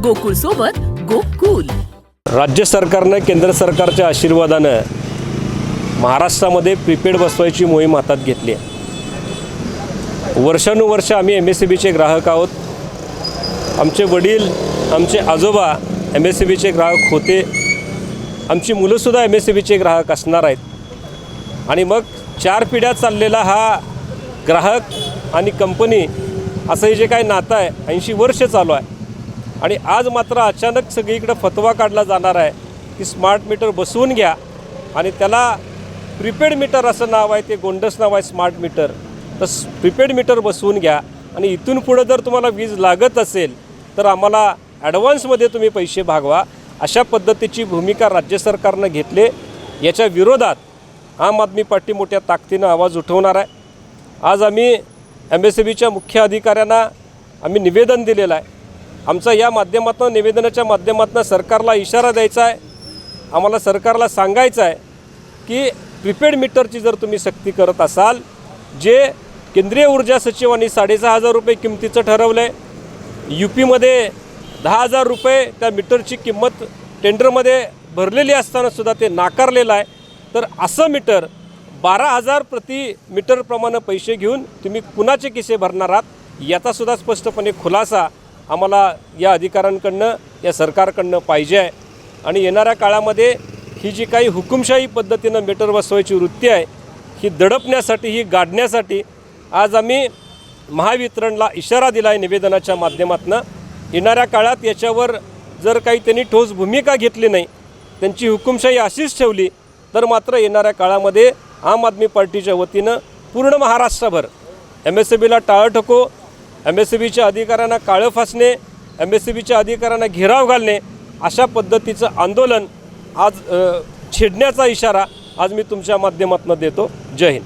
गोकुळ सोबत गोकुल. राज्य सरकारनं केंद्र सरकारच्या आशीर्वादानं महाराष्ट्रामध्ये प्रीपेड बसवायची मोहीम हातात घेतली आहे. वर्षानुवर्ष आम्ही MSEBीचे ग्राहक आहोत. आमचे वडील, आमचे आजोबा MSEBीचे ग्राहक होते. आमची मुलंसुद्धा MSEBीचे ग्राहक असणार आहेत. आणि मग 4 पिढ्या चाललेला हा ग्राहक आणि कंपनी असं हे जे काही नातं आहे 80 वर्ष चालू आहे. आणि आज मात्र अचानक सगळीकडे फतवा काढला जाणार आहे की स्मार्ट मीटर बसवून घ्या आणि त्याला प्रीपेड मीटर असं नाव आहे, ते गोंडस नाव आहे स्मार्ट मीटर. तर प्रीपेड मीटर बसवून घ्या आणि इथून पुढं जर तुम्हाला वीज लागत असेल तर आम्हाला ॲडव्हान्समध्ये तुम्ही पैसे भागवा, अशा पद्धतीची भूमिका राज्य सरकारनं घेतले. याच्या विरोधात आम आदमी पार्टी मोठ्या ताकदीनं आवाज उठवणार आहे. आज आम्ही MSEBीच्या मुख्य अधिकाऱ्यांना आम्ही निवेदन दिलेलं आहे. आमचा या माध्यमातून, निवेदनाच्या माध्यमातून सरकारला इशारा द्यायचा आहे. आम्हाला सरकारला सांगायचं आहे की प्रीपेड मीटरची जर तुम्ही सक्ती करत असाल, जे केंद्रीय ऊर्जा सचिवांनी 6,500 रुपये किमतीचं ठरवलं आहे, UPमध्ये 10,000 रुपये त्या मीटरची किंमत टेंडरमध्ये भरलेली असतानासुद्धा ते नाकारलेलं आहे. तर असं मीटर 12,000 प्रति मीटरप्रमाणे पैसे घेऊन तुम्ही कुणाचे किसे भरणार आहात, याचासुद्धा स्पष्टपणे खुलासा आम्हाला या अधिकाऱ्यांकडनं, या सरकारकडनं पाहिजे आहे. आणि येणाऱ्या काळामध्ये ही जी काही हुकुमशाही पद्धतीनं मीटर बसवायची वृत्ती आहे, ही दडपण्यासाठी, ही गाडण्यासाठी आज आम्ही महावितरणला इशारा दिला आहे निवेदनाच्या माध्यमातून. येणाऱ्या काळात याच्यावर जर काही त्यांनी ठोस भूमिका घेतली नाही, त्यांची हुकुमशाही अशीच ठेवली, तर मात्र येणाऱ्या काळामध्ये आम आदमी पार्टीच्या वतीनं पूर्ण महाराष्ट्रभर MSEBीला टाळं ठोको, MSEBीच्या अधिकाऱ्यांना काळं फासणे, MSEBीच्या अधिकाऱ्यांना घेराव घालणे, अशा पद्धतीचं आंदोलन आज छेडण्याचा इशारा आज मी तुमच्या माध्यमातून देतो. जय हिंद.